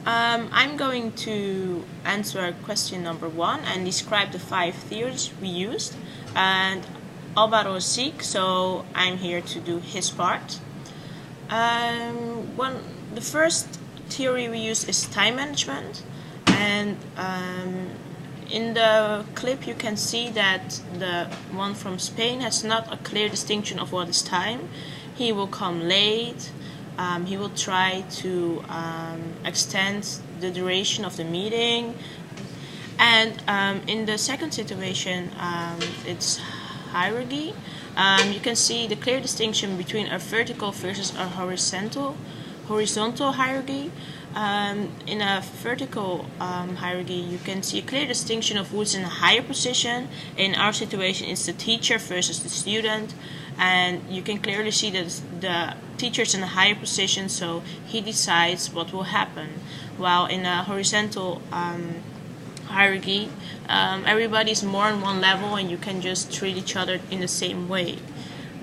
I'm going to answer question number 1 and describe the 5 theories we used. And Alvaro is sick, so I'm here to do his part. The first theory we use is time management, and in the clip you can see that the one from Spain has not a clear distinction of what is time. He will come late. He will try to extend the duration of the meeting. And in the second situation, it's hierarchy. You can see the clear distinction between a vertical versus a horizontal hierarchy. In a vertical hierarchy, you can see a clear distinction of who's in a higher position. In our situation, it's the teacher versus the student. And you can clearly see that the teacher's in a higher position, so he decides what will happen. While in a horizontal hierarchy, everybody's more on one level and you can just treat each other in the same way.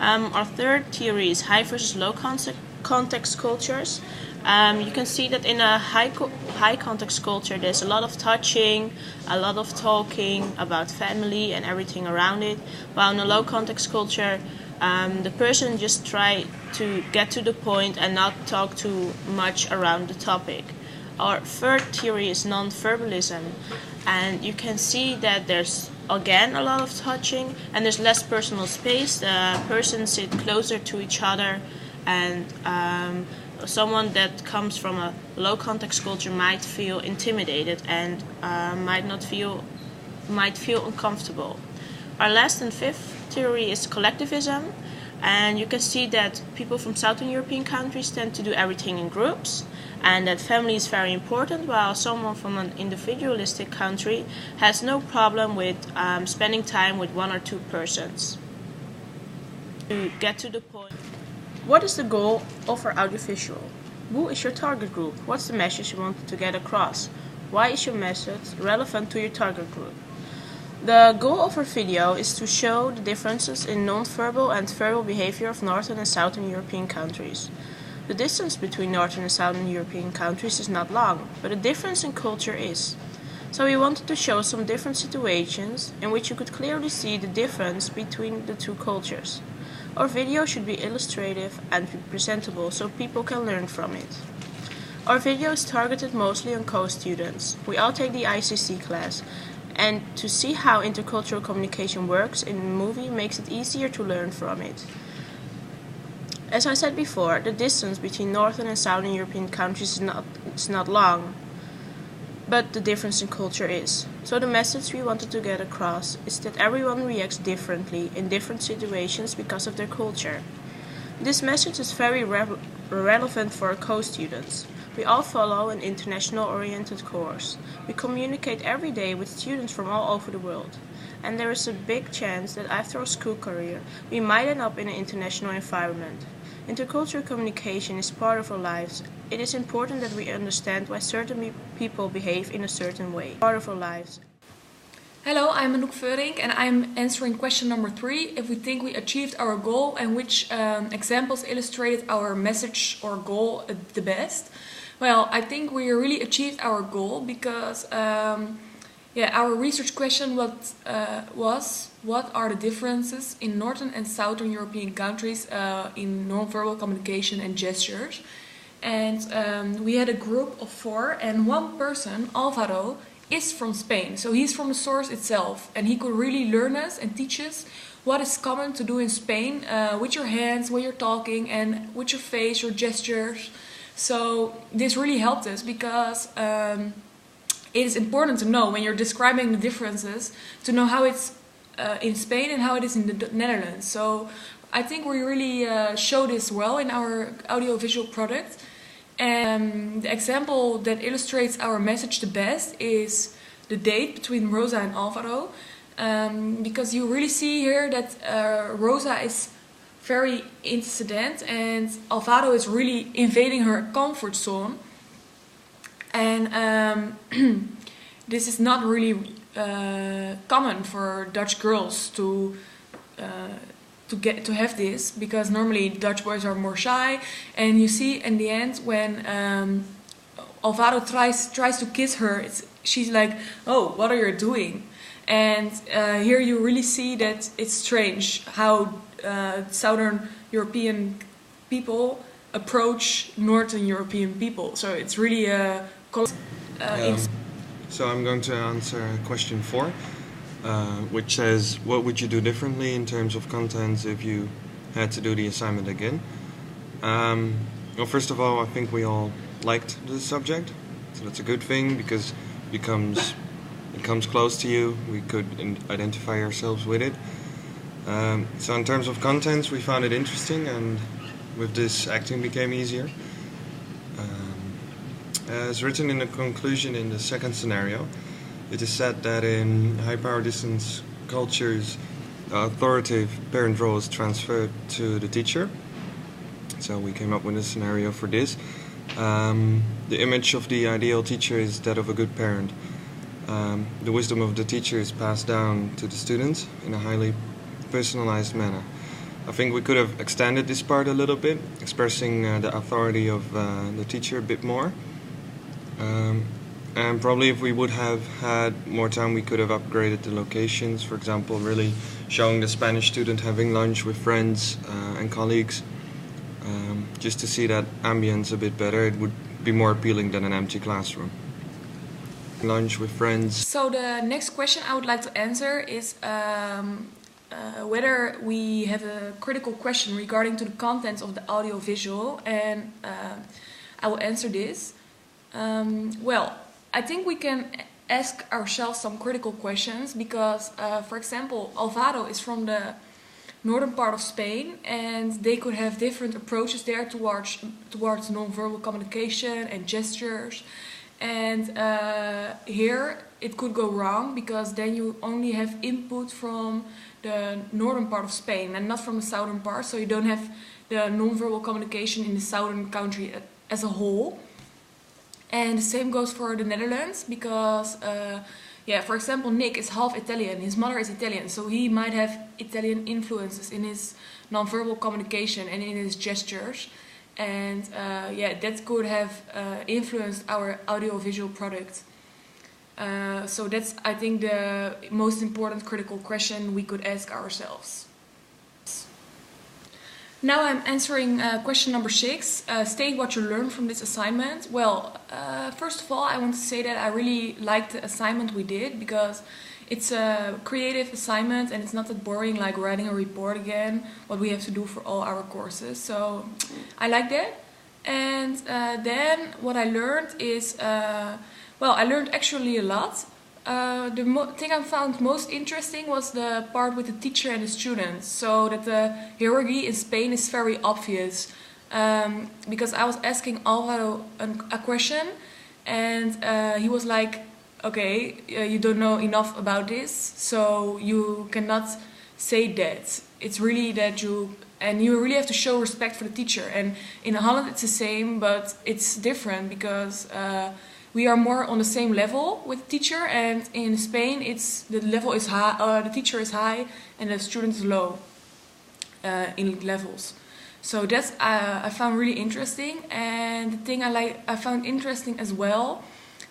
Our third theory is high versus low context cultures. You can see that in a high context culture there's a lot of touching, a lot of talking about family and everything around it, while in a low context culture the person just try to get to the point and not talk too much around the topic. Our third theory is non-verbalism, and you can see that there's again a lot of touching and there's less personal space. The persons sit closer to each other, and someone that comes from a low context culture might feel intimidated and might feel uncomfortable. Our last and fifth theory is collectivism, and you can see that people from Southern European countries tend to do everything in groups, and that family is very important, while someone from an individualistic country has no problem with spending time with one or two persons. To get to the point, what is the goal of our audiovisual? Who is your target group? What's the message you want to get across? Why is your message relevant to your target group? The goal of our video is to show the differences in non-verbal and verbal behavior of Northern and Southern European countries. The distance between Northern and Southern European countries is not long, but the difference in culture is. So we wanted to show some different situations in which you could clearly see the difference between the two cultures. Our video should be illustrative and be presentable so people can learn from it. Our video is targeted mostly on co-students. We all take the ICC class, and to see how intercultural communication works in a movie makes it easier to learn from it. As I said before, the distance between Northern and Southern European countries is not long, but the difference in culture is. So the message we wanted to get across is that everyone reacts differently in different situations because of their culture. This message is very relevant for our co-students. We all follow an international-oriented course. We communicate every day with students from all over the world. And there is a big chance that after our school career, we might end up in an international environment. Intercultural communication is part of our lives. It is important that we understand why certain people behave in a certain way. Part of our lives. Hello, I'm Anouk Veurink and I'm answering question number 3. If we think we achieved our goal and which examples illustrated our message or goal the best. Well, I think we really achieved our goal because our research question was what are the differences in Northern and Southern European countries in non-verbal communication and gestures. And we had a group of 4 and one person, Alvaro, is from Spain. So he's from the source itself and he could really learn us and teach us what is common to do in Spain with your hands, when you're talking, and with your face, your gestures. So this really helped us because it is important to know when you're describing the differences to know how it's in Spain and how it is in the Netherlands. So I think we really show this well in our audiovisual product. And the example that illustrates our message the best is the date between Rosa and Alvaro. Because you really see here that Rosa is very insistent and Alvaro is really invading her comfort zone. And this is not really common for Dutch girls to have this, because normally Dutch boys are more shy, and you see in the end when Alvaro tries to kiss her, she's like, "Oh, what are you doing?" And here you really see that it's strange how Southern European people approach Northern European people. So it's really a so I'm going to answer question 4, which says, what would you do differently in terms of contents if you had to do the assignment again? Well, first of all, I think we all liked the subject, so that's a good thing because it comes close to you. We could identify ourselves with it. So in terms of contents, we found it interesting, and with this, acting became easier. As written in the conclusion in the second scenario, it is said that in high-power distance cultures, the authoritative parent role is transferred to the teacher. So we came up with a scenario for this. The image of the ideal teacher is that of a good parent. The wisdom of the teacher is passed down to the students in a highly personalized manner. I think we could have extended this part a little bit, expressing the authority of the teacher a bit more. And probably if we would have had more time, we could have upgraded the locations. For example, really showing the Spanish student having lunch with friends and colleagues. Just to see that ambience a bit better, it would be more appealing than an empty classroom. Lunch with friends. So the next question I would like to answer is whether we have a critical question regarding to the contents of the audiovisual, and I will answer this. Well, I think we can ask ourselves some critical questions because, for example, Alvaro is from the northern part of Spain, and they could have different approaches there towards non-verbal communication and gestures. And here it could go wrong because then you only have input from the northern part of Spain and not from the southern part, so you don't have the non-verbal communication in the southern country as a whole. And the same goes for the Netherlands because, for example, Nick is half Italian, his mother is Italian, so he might have Italian influences in his non-verbal communication and in his gestures. And that could have influenced our audiovisual product. So that's, I think, the most important critical question we could ask ourselves. Now I'm answering question number 6. State what you learned from this assignment. Well, first of all, I want to say that I really liked the assignment we did because it's a creative assignment and it's not that boring like writing a report again, what we have to do for all our courses. So I like that. And then what I learned is, I learned actually a lot. The thing I found most interesting was the part with the teacher and the students. So that the hierarchy in Spain is very obvious. Because I was asking Alvaro a question and he was like, okay, you don't know enough about this, so you cannot say that. It's really that you really have to show respect for the teacher. And in Holland it's the same, but it's different because we are more on the same level with the teacher, and in Spain the level is high, the teacher is high and the student is low in levels. So that's I found really interesting. And the thing I found interesting as well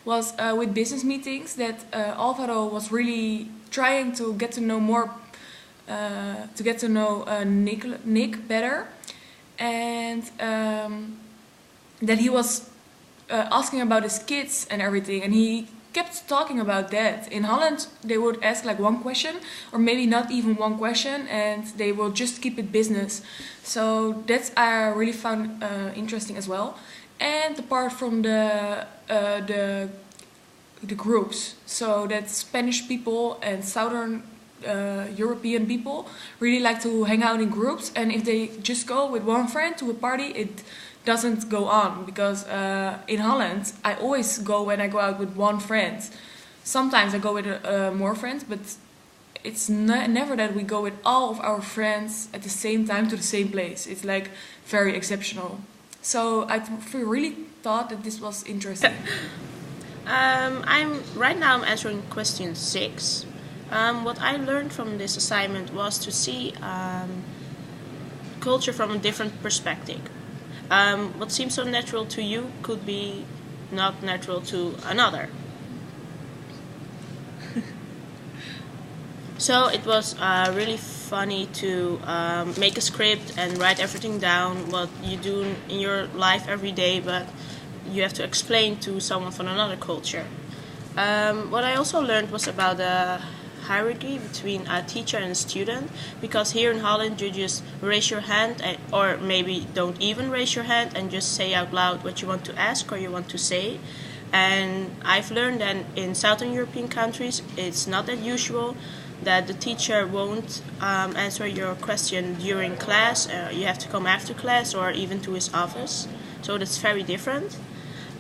was with business meetings that Alvaro was really trying to get to know more, Nick better, and that he was asking about his kids and everything, and he kept talking about that. In Holland, they would ask like one question, or maybe not even one question, and they will just keep it business. So that's I really found interesting as well. And the part from the groups, so that Spanish people and Southern European people really like to hang out in groups, and if they just go with one friend to a party, it doesn't go on, because in Holland I always go when I go out with one friend. Sometimes I go with more friends, but it's never that we go with all of our friends at the same time to the same place. It's like very exceptional. So I really thought that this was interesting. I'm answering question 6. What I learned from this assignment was to see culture from a different perspective. What seems so natural to you could be not natural to another. So it was really funny to make a script and write everything down, what you do in your life every day, but you have to explain to someone from another culture. What I also learned was about the hierarchy between a teacher and a student, because here in Holland you just raise your hand, or maybe don't even raise your hand and just say out loud what you want to ask or you want to say. And I've learned that in Southern European countries it's not that usual, that the teacher won't answer your question during class. You have to come after class or even to his office. So that's very different.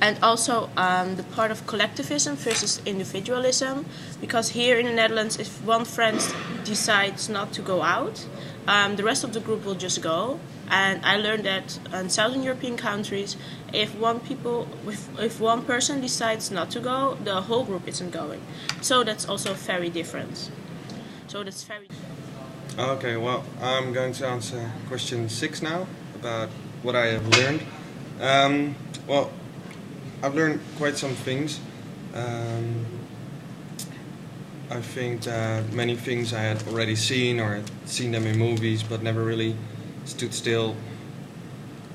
And also the part of collectivism versus individualism, because here in the Netherlands, if one friend decides not to go out, the rest of the group will just go. And I learned that in Southern European countries, if one person decides not to go, the whole group isn't going. So that's also very different. So that's very. Okay, well, I'm going to answer question 6 now about what I have learned. Well, I've learned quite some things. I think that many things I had already seen or had seen them in movies, but never really stood still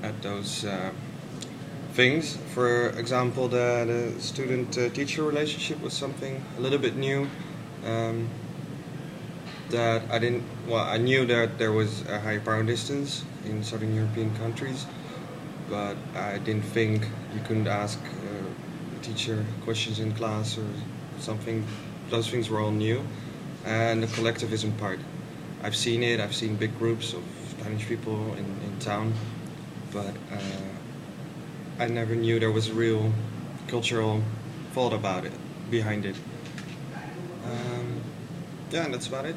at those things. For example, the student-teacher relationship was something a little bit new. That I knew that there was a high power distance in Southern European countries, but I didn't think you couldn't ask a teacher questions in class or something. Those things were all new. And the collectivism part, I've seen it. I've seen big groups of Spanish people in town, but I never knew there was a real cultural thought about it, behind it. Yeah, and that's about it.